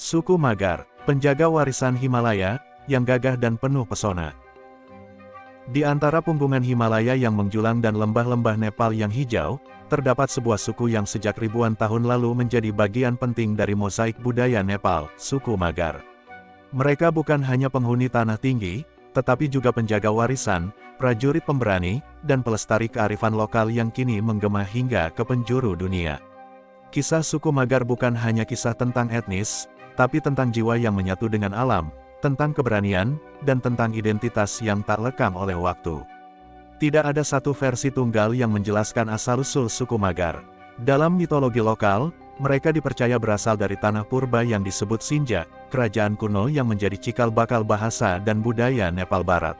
Suku Magar, penjaga warisan Himalaya, yang gagah dan penuh pesona. Di antara punggungan Himalaya yang menjulang dan lembah-lembah Nepal yang hijau, terdapat sebuah suku yang sejak ribuan tahun lalu menjadi bagian penting dari mosaik budaya Nepal, suku Magar. Mereka bukan hanya penghuni tanah tinggi, tetapi juga penjaga warisan, prajurit pemberani, dan pelestari kearifan lokal yang kini menggema hingga ke penjuru dunia. Kisah suku Magar bukan hanya kisah tentang etnis, tapi tentang jiwa yang menyatu dengan alam, tentang keberanian, dan tentang identitas yang tak lekang oleh waktu. Tidak ada satu versi tunggal yang menjelaskan asal-usul suku Magar. Dalam mitologi lokal, mereka dipercaya berasal dari tanah purba yang disebut Sinja, kerajaan kuno yang menjadi cikal bakal bahasa dan budaya Nepal Barat.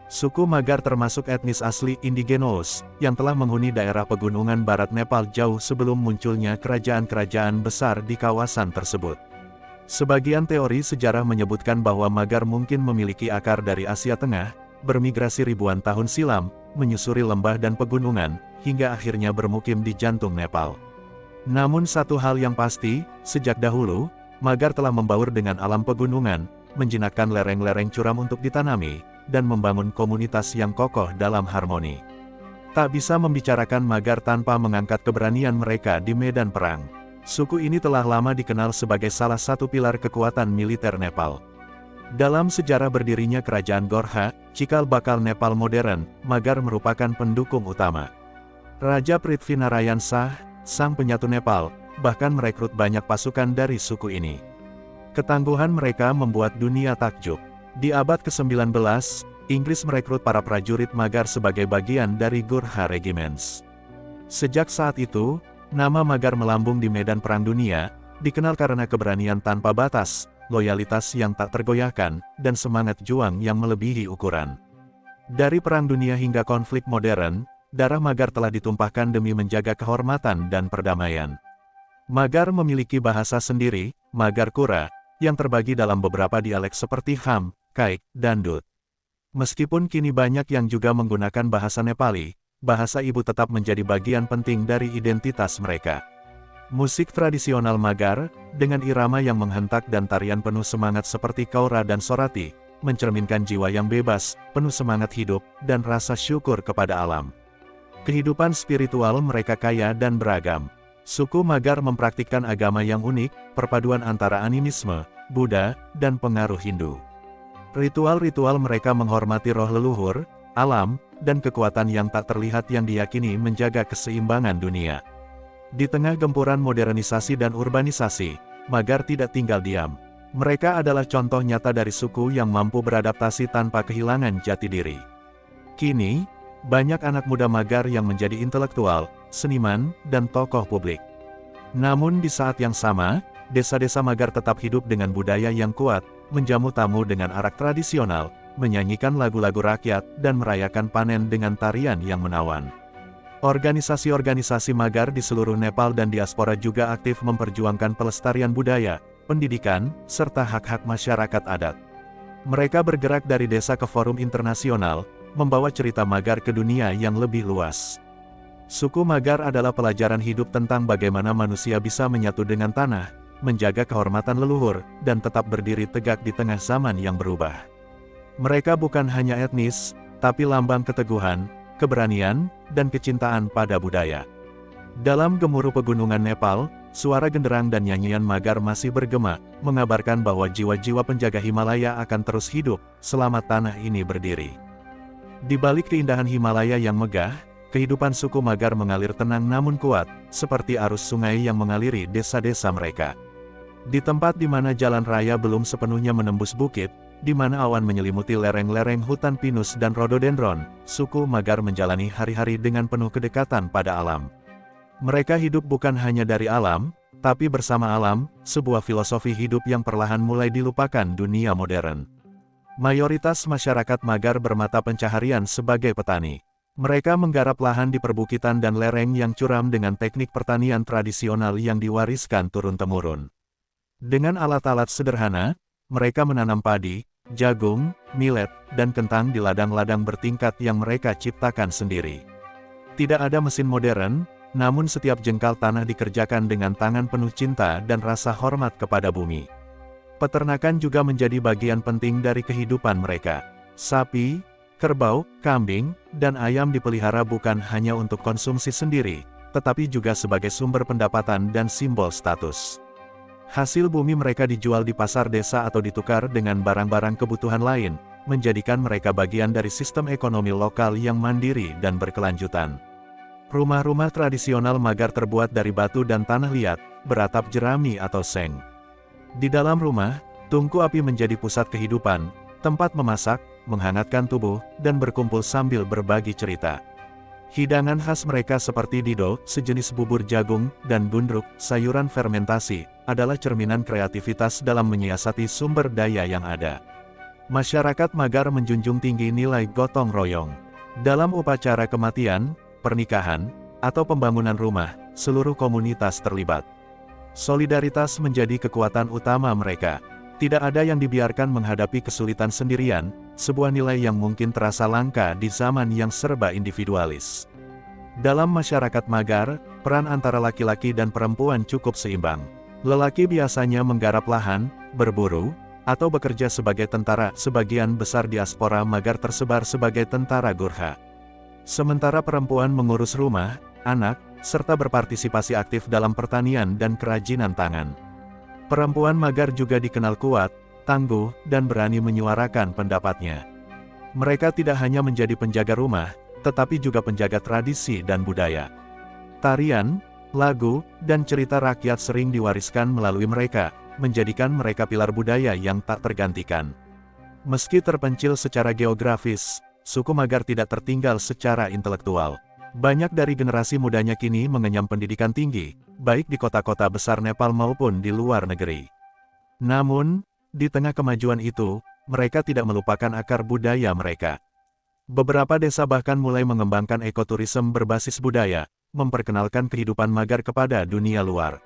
Suku Magar termasuk etnis asli indigenos, yang telah menghuni daerah pegunungan barat Nepal jauh sebelum munculnya kerajaan-kerajaan besar di kawasan tersebut. Sebagian teori sejarah menyebutkan bahwa Magar mungkin memiliki akar dari Asia Tengah, bermigrasi ribuan tahun silam, menyusuri lembah dan pegunungan, hingga akhirnya bermukim di jantung Nepal. Namun satu hal yang pasti, sejak dahulu, Magar telah membaur dengan alam pegunungan, menjinakkan lereng-lereng curam untuk ditanami, dan membangun komunitas yang kokoh dalam harmoni. Tak bisa membicarakan Magar tanpa mengangkat keberanian mereka di medan perang. Suku ini telah lama dikenal sebagai salah satu pilar kekuatan militer Nepal. Dalam sejarah berdirinya kerajaan Gorkha, cikal bakal Nepal modern, Magar merupakan pendukung utama. Raja Prithvinarayan Shah, sang penyatu Nepal, bahkan merekrut banyak pasukan dari suku ini. Ketangguhan mereka membuat dunia takjub. Di abad ke-19, Inggris merekrut para prajurit Magar sebagai bagian dari Gurkha Regiments. Sejak saat itu, nama Magar melambung di medan perang dunia, dikenal karena keberanian tanpa batas, loyalitas yang tak tergoyahkan, dan semangat juang yang melebihi ukuran. Dari perang dunia hingga konflik modern, darah Magar telah ditumpahkan demi menjaga kehormatan dan perdamaian. Magar memiliki bahasa sendiri, Magar Kura, yang terbagi dalam beberapa dialek seperti Ham, Kaik, dan Dut. Meskipun kini banyak yang juga menggunakan bahasa Nepali, bahasa ibu tetap menjadi bagian penting dari identitas mereka. Musik tradisional Magar, dengan irama yang menghentak dan tarian penuh semangat seperti Kaura dan Sorati, mencerminkan jiwa yang bebas, penuh semangat hidup, dan rasa syukur kepada alam. Kehidupan spiritual mereka kaya dan beragam. Suku Magar mempraktikkan agama yang unik, perpaduan antara animisme, Buddha, dan pengaruh Hindu. Ritual-ritual mereka menghormati roh leluhur, alam, dan kekuatan yang tak terlihat yang diyakini menjaga keseimbangan dunia. Di tengah gempuran modernisasi dan urbanisasi, Magar tidak tinggal diam. Mereka adalah contoh nyata dari suku yang mampu beradaptasi tanpa kehilangan jati diri. Kini, banyak anak muda Magar yang menjadi intelektual, seniman, dan tokoh publik. Namun di saat yang sama, desa-desa Magar tetap hidup dengan budaya yang kuat, menjamu tamu dengan arak tradisional, menyanyikan lagu-lagu rakyat, dan merayakan panen dengan tarian yang menawan. Organisasi-organisasi Magar di seluruh Nepal dan diaspora juga aktif memperjuangkan pelestarian budaya, pendidikan, serta hak-hak masyarakat adat. Mereka bergerak dari desa ke forum internasional, membawa cerita Magar ke dunia yang lebih luas. Suku Magar adalah pelajaran hidup tentang bagaimana manusia bisa menyatu dengan tanah, menjaga kehormatan leluhur, dan tetap berdiri tegak di tengah zaman yang berubah. Mereka bukan hanya etnis, tapi lambang keteguhan, keberanian, dan kecintaan pada budaya. Dalam gemuruh pegunungan Nepal, suara genderang dan nyanyian Magar masih bergema, mengabarkan bahwa jiwa-jiwa penjaga Himalaya akan terus hidup, selama tanah ini berdiri. Di balik keindahan Himalaya yang megah, kehidupan suku Magar mengalir tenang namun kuat, seperti arus sungai yang mengaliri desa-desa mereka. Di tempat di mana jalan raya belum sepenuhnya menembus bukit, di mana awan menyelimuti lereng-lereng hutan pinus dan rhododendron, suku Magar menjalani hari-hari dengan penuh kedekatan pada alam. Mereka hidup bukan hanya dari alam, tapi bersama alam, sebuah filosofi hidup yang perlahan mulai dilupakan dunia modern. Mayoritas masyarakat Magar bermata pencaharian sebagai petani. Mereka menggarap lahan di perbukitan dan lereng yang curam dengan teknik pertanian tradisional yang diwariskan turun-temurun. Dengan alat-alat sederhana, mereka menanam padi, jagung, millet, dan kentang di ladang-ladang bertingkat yang mereka ciptakan sendiri. Tidak ada mesin modern, namun setiap jengkal tanah dikerjakan dengan tangan penuh cinta dan rasa hormat kepada bumi. Peternakan juga menjadi bagian penting dari kehidupan mereka. Sapi, kerbau, kambing, dan ayam dipelihara bukan hanya untuk konsumsi sendiri, tetapi juga sebagai sumber pendapatan dan simbol status. Hasil bumi mereka dijual di pasar desa atau ditukar dengan barang-barang kebutuhan lain, menjadikan mereka bagian dari sistem ekonomi lokal yang mandiri dan berkelanjutan. Rumah-rumah tradisional Magar terbuat dari batu dan tanah liat, beratap jerami atau seng. Di dalam rumah, tungku api menjadi pusat kehidupan, tempat memasak, menghangatkan tubuh, dan berkumpul sambil berbagi cerita. Hidangan khas mereka seperti dido, sejenis bubur jagung, dan gundruk, sayuran fermentasi, adalah cerminan kreativitas dalam menyiasati sumber daya yang ada. Masyarakat Magar menjunjung tinggi nilai gotong royong. Dalam upacara kematian, pernikahan, atau pembangunan rumah, seluruh komunitas terlibat. Solidaritas menjadi kekuatan utama mereka. Tidak ada yang dibiarkan menghadapi kesulitan sendirian, sebuah nilai yang mungkin terasa langka di zaman yang serba individualis. Dalam masyarakat Magar, peran antara laki-laki dan perempuan cukup seimbang. Lelaki biasanya menggarap lahan, berburu, atau bekerja sebagai tentara. Sebagian besar diaspora Magar tersebar sebagai tentara Gurkha. Sementara perempuan mengurus rumah, anak, serta berpartisipasi aktif dalam pertanian dan kerajinan tangan. Perempuan Magar juga dikenal kuat, tangguh, dan berani menyuarakan pendapatnya. Mereka tidak hanya menjadi penjaga rumah, tetapi juga penjaga tradisi dan budaya. Tarian, lagu, dan cerita rakyat sering diwariskan melalui mereka, menjadikan mereka pilar budaya yang tak tergantikan. Meski terpencil secara geografis, suku Magar tidak tertinggal secara intelektual. Banyak dari generasi mudanya kini mengenyam pendidikan tinggi, baik di kota-kota besar Nepal maupun di luar negeri. Namun, di tengah kemajuan itu, mereka tidak melupakan akar budaya mereka. Beberapa desa bahkan mulai mengembangkan ekoturisme berbasis budaya, memperkenalkan kehidupan Magar kepada dunia luar.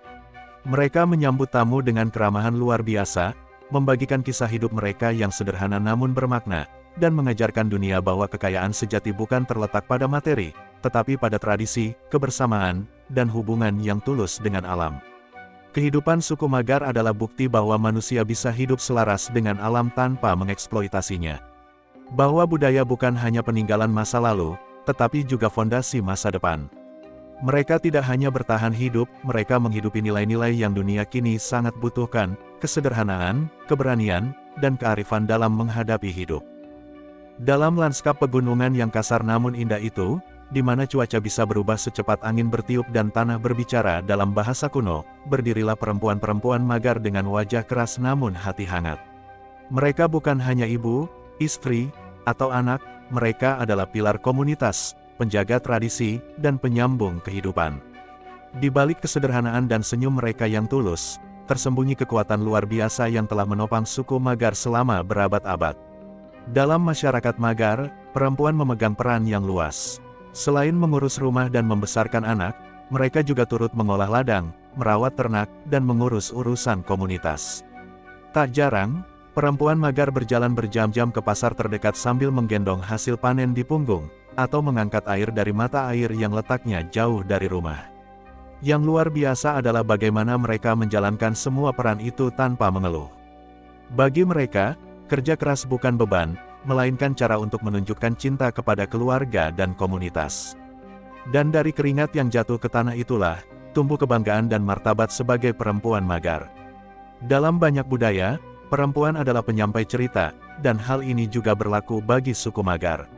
Mereka menyambut tamu dengan keramahan luar biasa, membagikan kisah hidup mereka yang sederhana namun bermakna, dan mengajarkan dunia bahwa kekayaan sejati bukan terletak pada materi, tetapi pada tradisi, kebersamaan, dan hubungan yang tulus dengan alam. Kehidupan suku Magar adalah bukti bahwa manusia bisa hidup selaras dengan alam tanpa mengeksploitasinya. Bahwa budaya bukan hanya peninggalan masa lalu, tetapi juga fondasi masa depan. Mereka tidak hanya bertahan hidup, mereka menghidupi nilai-nilai yang dunia kini sangat butuhkan, kesederhanaan, keberanian, dan kearifan dalam menghadapi hidup. Dalam lanskap pegunungan yang kasar namun indah itu, di mana cuaca bisa berubah secepat angin bertiup dan tanah berbicara dalam bahasa kuno, berdirilah perempuan-perempuan Magar dengan wajah keras namun hati hangat. Mereka bukan hanya ibu, istri, atau anak, mereka adalah pilar komunitas, penjaga tradisi, dan penyambung kehidupan. Di balik kesederhanaan dan senyum mereka yang tulus, tersembunyi kekuatan luar biasa yang telah menopang suku Magar selama berabad-abad. Dalam masyarakat Magar, perempuan memegang peran yang luas. Selain mengurus rumah dan membesarkan anak, mereka juga turut mengolah ladang, merawat ternak, dan mengurus urusan komunitas. Tak jarang, perempuan Magar berjalan berjam-jam ke pasar terdekat sambil menggendong hasil panen di punggung, atau mengangkat air dari mata air yang letaknya jauh dari rumah. Yang luar biasa adalah bagaimana mereka menjalankan semua peran itu tanpa mengeluh. Bagi mereka, kerja keras bukan beban, melainkan cara untuk menunjukkan cinta kepada keluarga dan komunitas. Dan dari keringat yang jatuh ke tanah itulah, tumbuh kebanggaan dan martabat sebagai perempuan Magar. Dalam banyak budaya, perempuan adalah penyampai cerita, dan hal ini juga berlaku bagi suku Magar.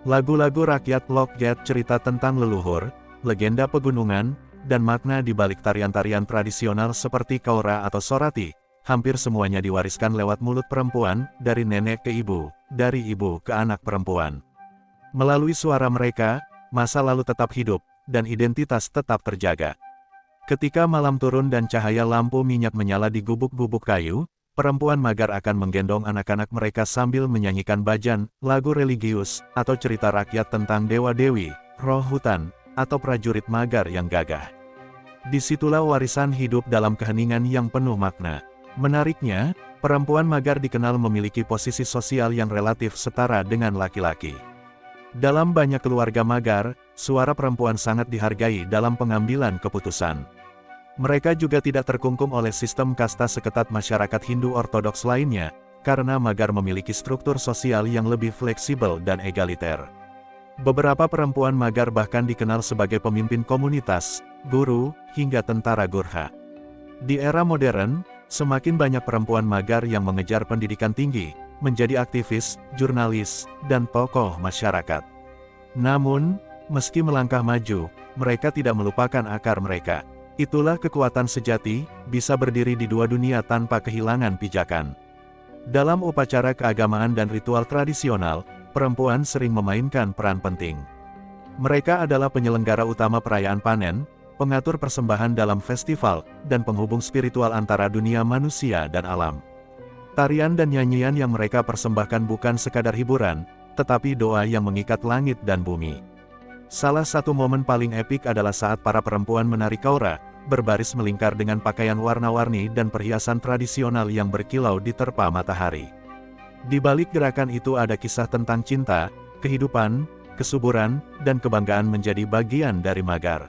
Lagu-lagu rakyat Lokget cerita tentang leluhur, legenda pegunungan, dan makna di balik tarian-tarian tradisional seperti Kaura atau Sorati, hampir semuanya diwariskan lewat mulut perempuan, dari nenek ke ibu, dari ibu ke anak perempuan. Melalui suara mereka, masa lalu tetap hidup, dan identitas tetap terjaga. Ketika malam turun dan cahaya lampu minyak menyala di gubuk-gubuk kayu, perempuan Magar akan menggendong anak-anak mereka sambil menyanyikan bajan, lagu religius, atau cerita rakyat tentang dewa-dewi, roh hutan, atau prajurit Magar yang gagah. Disitulah warisan hidup dalam keheningan yang penuh makna. Menariknya, perempuan Magar dikenal memiliki posisi sosial yang relatif setara dengan laki-laki. Dalam banyak keluarga Magar, suara perempuan sangat dihargai dalam pengambilan keputusan. Mereka juga tidak terkungkung oleh sistem kasta seketat masyarakat Hindu Ortodoks lainnya, karena Magar memiliki struktur sosial yang lebih fleksibel dan egaliter. Beberapa perempuan Magar bahkan dikenal sebagai pemimpin komunitas, guru, hingga tentara Gurkha. Di era modern, semakin banyak perempuan Magar yang mengejar pendidikan tinggi, menjadi aktivis, jurnalis, dan tokoh masyarakat. Namun, meski melangkah maju, mereka tidak melupakan akar mereka. Itulah kekuatan sejati, bisa berdiri di dua dunia tanpa kehilangan pijakan. Dalam upacara keagamaan dan ritual tradisional, perempuan sering memainkan peran penting. Mereka adalah penyelenggara utama perayaan panen, pengatur persembahan dalam festival, dan penghubung spiritual antara dunia manusia dan alam. Tarian dan nyanyian yang mereka persembahkan bukan sekadar hiburan, tetapi doa yang mengikat langit dan bumi. Salah satu momen paling epik adalah saat para perempuan menari kaura, berbaris melingkar dengan pakaian warna-warni dan perhiasan tradisional yang berkilau diterpa matahari. Di balik gerakan itu ada kisah tentang cinta, kehidupan, kesuburan, dan kebanggaan menjadi bagian dari Magar.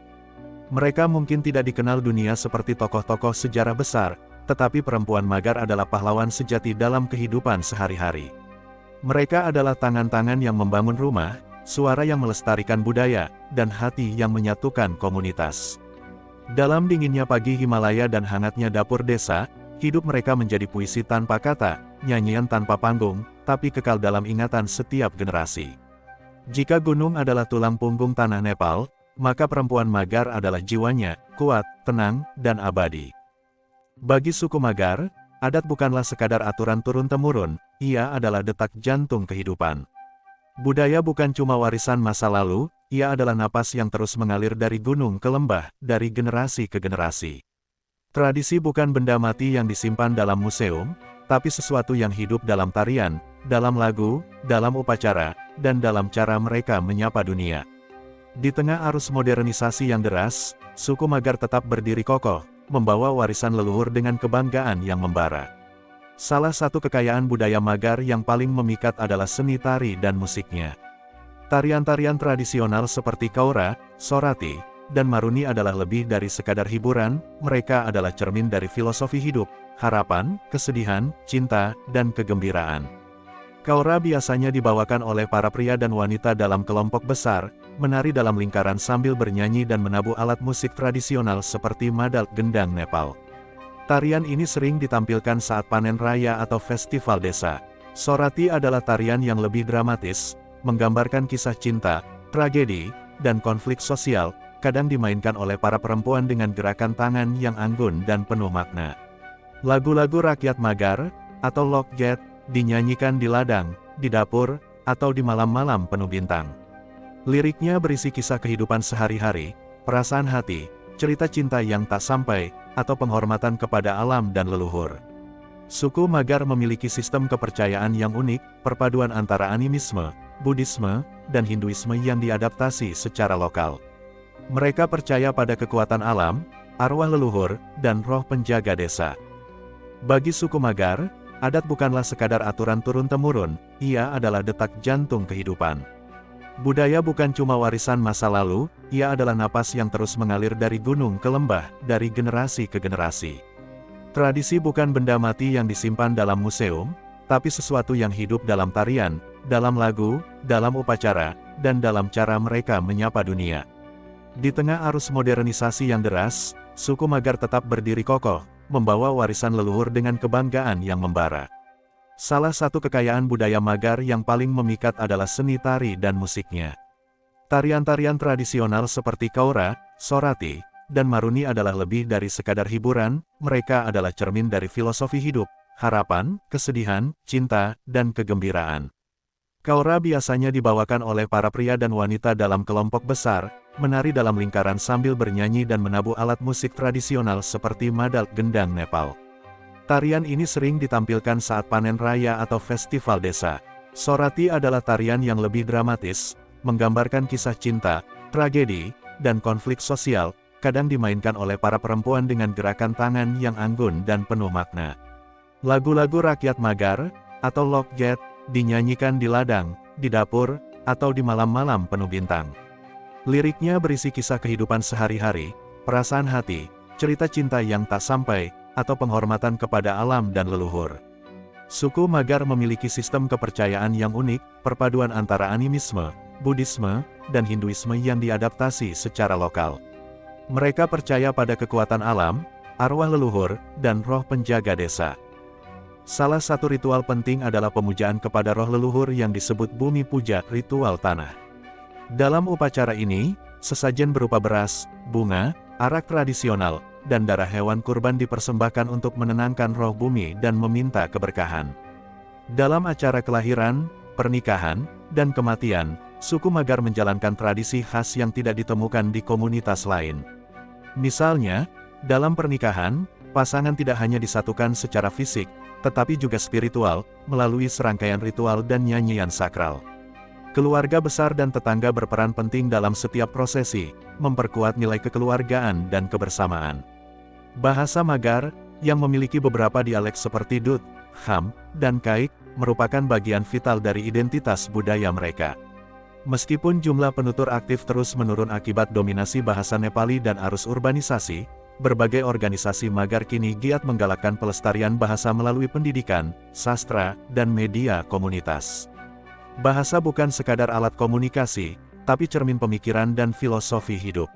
Mereka mungkin tidak dikenal dunia seperti tokoh-tokoh sejarah besar, tetapi perempuan Magar adalah pahlawan sejati dalam kehidupan sehari-hari. Mereka adalah tangan-tangan yang membangun rumah, suara yang melestarikan budaya, dan hati yang menyatukan komunitas. Dalam dinginnya pagi Himalaya dan hangatnya dapur desa, hidup mereka menjadi puisi tanpa kata, nyanyian tanpa panggung, tapi kekal dalam ingatan setiap generasi. Jika gunung adalah tulang punggung tanah Nepal, maka perempuan Magar adalah jiwanya, kuat, tenang, dan abadi. Bagi suku Magar, adat bukanlah sekadar aturan turun-temurun, ia adalah detak jantung kehidupan. Budaya bukan cuma warisan masa lalu, ia adalah napas yang terus mengalir dari gunung ke lembah, dari generasi ke generasi. Tradisi bukan benda mati yang disimpan dalam museum, tapi sesuatu yang hidup dalam tarian, dalam lagu, dalam upacara, dan dalam cara mereka menyapa dunia. Di tengah arus modernisasi yang deras, suku Magar tetap berdiri kokoh, membawa warisan leluhur dengan kebanggaan yang membara. Salah satu kekayaan budaya Magar yang paling memikat adalah seni tari dan musiknya. Tarian-tarian tradisional seperti kaura, sorati, dan maruni adalah lebih dari sekadar hiburan, mereka adalah cermin dari filosofi hidup, harapan, kesedihan, cinta, dan kegembiraan. Kaura biasanya dibawakan oleh para pria dan wanita dalam kelompok besar, menari dalam lingkaran sambil bernyanyi dan menabuh alat musik tradisional seperti madal gendang Nepal. Tarian ini sering ditampilkan saat panen raya atau festival desa. Sorati adalah tarian yang lebih dramatis, menggambarkan kisah cinta, tragedi, dan konflik sosial, kadang dimainkan oleh para perempuan dengan gerakan tangan yang anggun dan penuh makna. Lagu-lagu rakyat Magar, atau lokget, dinyanyikan di ladang, di dapur, atau di malam-malam penuh bintang. Liriknya berisi kisah kehidupan sehari-hari, perasaan hati, cerita cinta yang tak sampai, atau penghormatan kepada alam dan leluhur. Suku Magar memiliki sistem kepercayaan yang unik, perpaduan antara animisme, Buddhisme, dan Hinduisme yang diadaptasi secara lokal. Mereka percaya pada kekuatan alam, arwah leluhur, dan roh penjaga desa. Bagi suku Magar, adat bukanlah sekadar aturan turun-temurun, ia adalah detak jantung kehidupan. Budaya bukan cuma warisan masa lalu, ia adalah napas yang terus mengalir dari gunung ke lembah, dari generasi ke generasi. Tradisi bukan benda mati yang disimpan dalam museum, tapi sesuatu yang hidup dalam tarian, dalam lagu, dalam upacara, dan dalam cara mereka menyapa dunia. Di tengah arus modernisasi yang deras, suku Magar tetap berdiri kokoh, membawa warisan leluhur dengan kebanggaan yang membara. Salah satu kekayaan budaya Magar yang paling memikat adalah seni tari dan musiknya. Tarian-tarian tradisional seperti kaura, sorati, dan maruni adalah lebih dari sekadar hiburan, mereka adalah cermin dari filosofi hidup, harapan, kesedihan, cinta, dan kegembiraan. Kaura biasanya dibawakan oleh para pria dan wanita dalam kelompok besar, menari dalam lingkaran sambil bernyanyi dan menabuh alat musik tradisional seperti madal gendang Nepal. Tarian ini sering ditampilkan saat panen raya atau festival desa. Sorati adalah tarian yang lebih dramatis, menggambarkan kisah cinta, tragedi, dan konflik sosial, kadang dimainkan oleh para perempuan dengan gerakan tangan yang anggun dan penuh makna. Lagu-lagu rakyat Magar, atau lokget, dinyanyikan di ladang, di dapur, atau di malam-malam penuh bintang. Liriknya berisi kisah kehidupan sehari-hari, perasaan hati, cerita cinta yang tak sampai, atau penghormatan kepada alam dan leluhur. Suku Magar memiliki sistem kepercayaan yang unik, perpaduan antara animisme, Buddhisme, dan Hinduisme yang diadaptasi secara lokal. Mereka percaya pada kekuatan alam, arwah leluhur, dan roh penjaga desa. Salah satu ritual penting adalah pemujaan kepada roh leluhur yang disebut Bumi Puja, ritual tanah. Dalam upacara ini, sesajen berupa beras, bunga, arak tradisional, dan darah hewan kurban dipersembahkan untuk menenangkan roh bumi dan meminta keberkahan. Dalam acara kelahiran, pernikahan, dan kematian, suku Magar menjalankan tradisi khas yang tidak ditemukan di komunitas lain. Misalnya, dalam pernikahan, pasangan tidak hanya disatukan secara fisik, tetapi juga spiritual, melalui serangkaian ritual dan nyanyian sakral. Keluarga besar dan tetangga berperan penting dalam setiap prosesi, memperkuat nilai kekeluargaan dan kebersamaan. Bahasa Magar, yang memiliki beberapa dialek seperti Dut, Ham, dan Kaik, merupakan bagian vital dari identitas budaya mereka. Meskipun jumlah penutur aktif terus menurun akibat dominasi bahasa Nepali dan arus urbanisasi, berbagai organisasi Magar kini giat menggalakkan pelestarian bahasa melalui pendidikan, sastra, dan media komunitas. Bahasa bukan sekadar alat komunikasi, tapi cermin pemikiran dan filosofi hidup.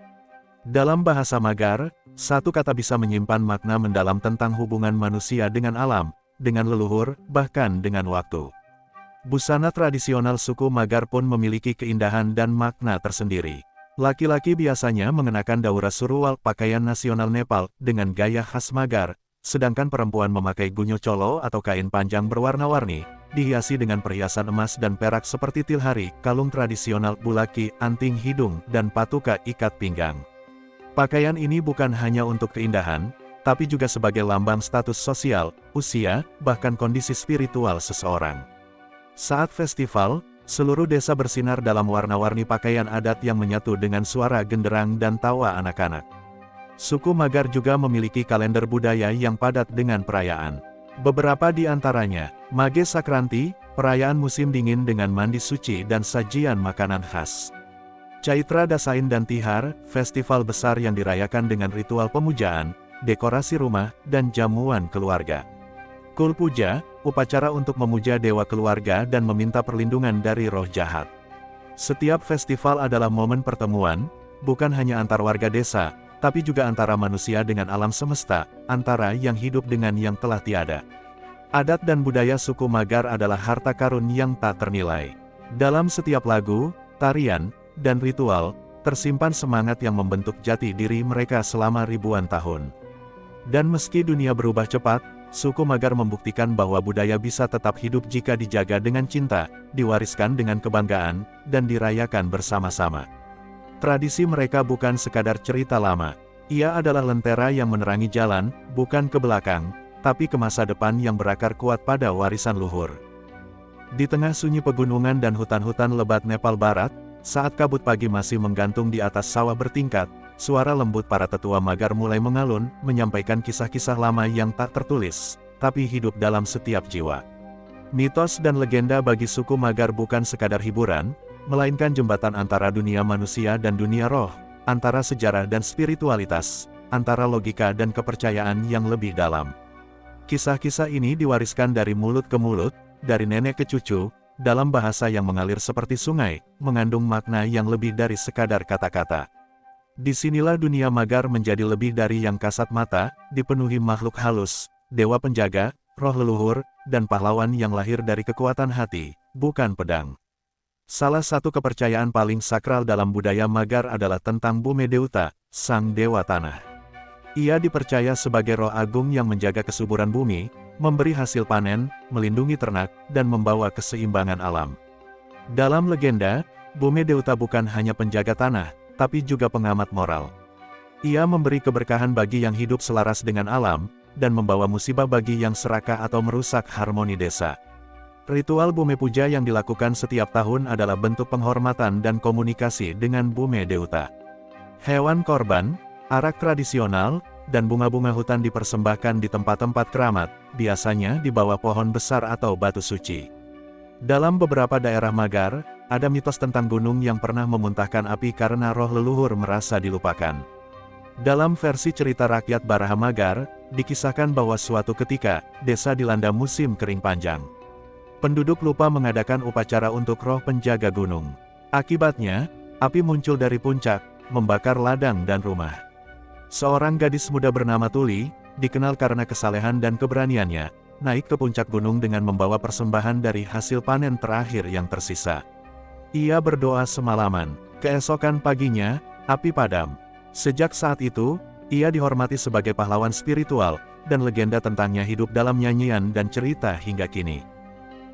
Dalam bahasa Magar, satu kata bisa menyimpan makna mendalam tentang hubungan manusia dengan alam, dengan leluhur, bahkan dengan waktu. Busana tradisional suku Magar pun memiliki keindahan dan makna tersendiri. Laki-laki biasanya mengenakan daura surwal, pakaian nasional Nepal, dengan gaya khas Magar, sedangkan perempuan memakai gunyo colo atau kain panjang berwarna-warni, dihiasi dengan perhiasan emas dan perak seperti tilhari, kalung tradisional, bulaki, anting hidung, dan patuka ikat pinggang. Pakaian ini bukan hanya untuk keindahan, tapi juga sebagai lambang status sosial, usia, bahkan kondisi spiritual seseorang. Saat festival, seluruh desa bersinar dalam warna-warni pakaian adat yang menyatu dengan suara genderang dan tawa anak-anak. Suku Magar juga memiliki kalender budaya yang padat dengan perayaan. Beberapa di antaranya, Mage Sakranti, perayaan musim dingin dengan mandi suci dan sajian makanan khas. Chaitra Dasain dan Tihar, festival besar yang dirayakan dengan ritual pemujaan, dekorasi rumah, dan jamuan keluarga. Kul Puja, upacara untuk memuja dewa keluarga dan meminta perlindungan dari roh jahat. Setiap festival adalah momen pertemuan, bukan hanya antar warga desa, tapi juga antara manusia dengan alam semesta, antara yang hidup dengan yang telah tiada. Adat dan budaya suku Magar adalah harta karun yang tak ternilai. Dalam setiap lagu, tarian, dan ritual, tersimpan semangat yang membentuk jati diri mereka selama ribuan tahun. Dan meski dunia berubah cepat, suku Magar membuktikan bahwa budaya bisa tetap hidup jika dijaga dengan cinta, diwariskan dengan kebanggaan, dan dirayakan bersama-sama. Tradisi mereka bukan sekadar cerita lama. Ia adalah lentera yang menerangi jalan, bukan ke belakang, tapi ke masa depan yang berakar kuat pada warisan luhur. Di tengah sunyi pegunungan dan hutan-hutan lebat Nepal Barat, saat kabut pagi masih menggantung di atas sawah bertingkat, suara lembut para tetua Magar mulai mengalun, menyampaikan kisah-kisah lama yang tak tertulis, tapi hidup dalam setiap jiwa. Mitos dan legenda bagi suku Magar bukan sekadar hiburan, melainkan jembatan antara dunia manusia dan dunia roh, antara sejarah dan spiritualitas, antara logika dan kepercayaan yang lebih dalam. Kisah-kisah ini diwariskan dari mulut ke mulut, dari nenek ke cucu, dalam bahasa yang mengalir seperti sungai, mengandung makna yang lebih dari sekadar kata-kata. Disinilah dunia Magar menjadi lebih dari yang kasat mata, dipenuhi makhluk halus, dewa penjaga, roh leluhur, dan pahlawan yang lahir dari kekuatan hati, bukan pedang. Salah satu kepercayaan paling sakral dalam budaya Magar adalah tentang Bumedeuta, sang dewa tanah. Ia dipercaya sebagai roh agung yang menjaga kesuburan bumi, memberi hasil panen, melindungi ternak, dan membawa keseimbangan alam. Dalam legenda, Bumedeuta bukan hanya penjaga tanah, tapi juga pengamat moral. Ia memberi keberkahan bagi yang hidup selaras dengan alam, dan membawa musibah bagi yang serakah atau merusak harmoni desa. Ritual Bume Puja yang dilakukan setiap tahun adalah bentuk penghormatan dan komunikasi dengan Bumedeuta. Hewan korban, arak tradisional, dan bunga-bunga hutan dipersembahkan di tempat-tempat keramat, biasanya di bawah pohon besar atau batu suci. Dalam beberapa daerah Magar, ada mitos tentang gunung yang pernah memuntahkan api karena roh leluhur merasa dilupakan. Dalam versi cerita rakyat Barahamagar, dikisahkan bahwa suatu ketika, desa dilanda musim kering panjang. Penduduk lupa mengadakan upacara untuk roh penjaga gunung. Akibatnya, api muncul dari puncak, membakar ladang dan rumah. Seorang gadis muda bernama Tuli, dikenal karena kesalehan dan keberaniannya, naik ke puncak gunung dengan membawa persembahan dari hasil panen terakhir yang tersisa. Ia berdoa semalaman, keesokan paginya, api padam. Sejak saat itu, ia dihormati sebagai pahlawan spiritual, dan legenda tentangnya hidup dalam nyanyian dan cerita hingga kini.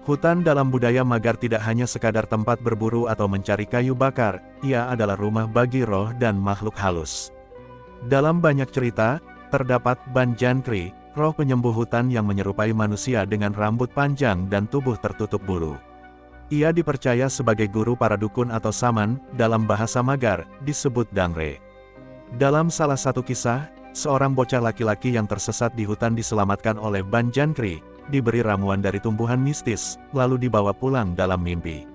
Hutan dalam budaya Magar tidak hanya sekadar tempat berburu atau mencari kayu bakar, ia adalah rumah bagi roh dan makhluk halus. Dalam banyak cerita, terdapat Ban Jankri, roh penyembuh hutan yang menyerupai manusia dengan rambut panjang dan tubuh tertutup bulu. Ia dipercaya sebagai guru para dukun atau saman, dalam bahasa Magar, disebut Dangre. Dalam salah satu kisah, seorang bocah laki-laki yang tersesat di hutan diselamatkan oleh Ban Jankri, diberi ramuan dari tumbuhan mistis, lalu dibawa pulang dalam mimpi.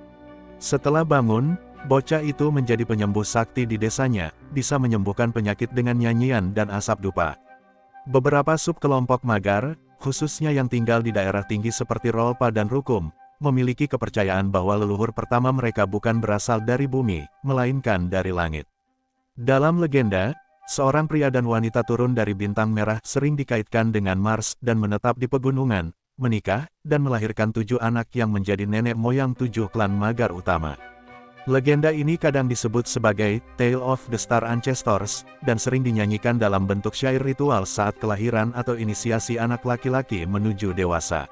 Setelah bangun, bocah itu menjadi penyembuh sakti di desanya, bisa menyembuhkan penyakit dengan nyanyian dan asap dupa. Beberapa subkelompok Magar, khususnya yang tinggal di daerah tinggi seperti Rolpa dan Rukum, memiliki kepercayaan bahwa leluhur pertama mereka bukan berasal dari bumi, melainkan dari langit. Dalam legenda, seorang pria dan wanita turun dari bintang merah sering dikaitkan dengan Mars dan menetap di pegunungan, menikah, dan melahirkan 7 anak yang menjadi nenek moyang 7 klan Magar utama. Legenda ini kadang disebut sebagai Tale of the Star Ancestors, dan sering dinyanyikan dalam bentuk syair ritual saat kelahiran atau inisiasi anak laki-laki menuju dewasa.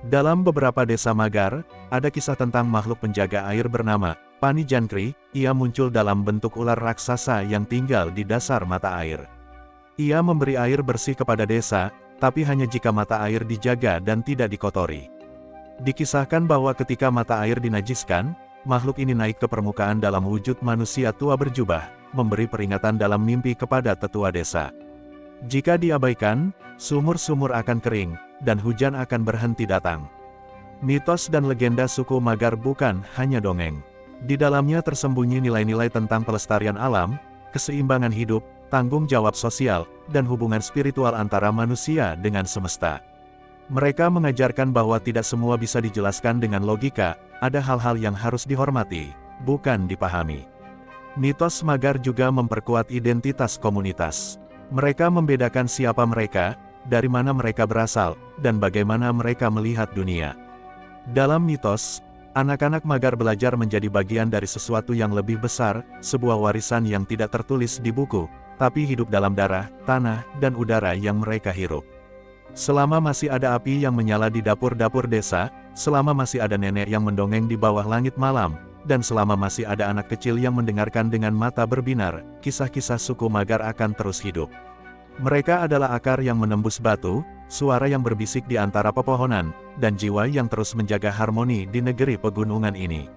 Dalam beberapa desa Magar, ada kisah tentang makhluk penjaga air bernama Pani Jankri. Ia muncul dalam bentuk ular raksasa yang tinggal di dasar mata air. Ia memberi air bersih kepada desa, tapi hanya jika mata air dijaga dan tidak dikotori. Dikisahkan bahwa ketika mata air dinajiskan, makhluk ini naik ke permukaan dalam wujud manusia tua berjubah, memberi peringatan dalam mimpi kepada tetua desa. Jika diabaikan, sumur-sumur akan kering, dan hujan akan berhenti datang. Mitos dan legenda suku Magar bukan hanya dongeng. Di dalamnya tersembunyi nilai-nilai tentang pelestarian alam, keseimbangan hidup, tanggung jawab sosial, dan hubungan spiritual antara manusia dengan semesta. Mereka mengajarkan bahwa tidak semua bisa dijelaskan dengan logika, ada hal-hal yang harus dihormati, bukan dipahami. Mitos Magar juga memperkuat identitas komunitas. Mereka membedakan siapa mereka, dari mana mereka berasal, dan bagaimana mereka melihat dunia. Dalam mitos, anak-anak Magar belajar menjadi bagian dari sesuatu yang lebih besar, sebuah warisan yang tidak tertulis di buku, tapi hidup dalam darah, tanah, dan udara yang mereka hirup. Selama masih ada api yang menyala di dapur-dapur desa, selama masih ada nenek yang mendongeng di bawah langit malam, dan selama masih ada anak kecil yang mendengarkan dengan mata berbinar, kisah-kisah suku Magar akan terus hidup. Mereka adalah akar yang menembus batu, suara yang berbisik di antara pepohonan, dan jiwa yang terus menjaga harmoni di negeri pegunungan ini.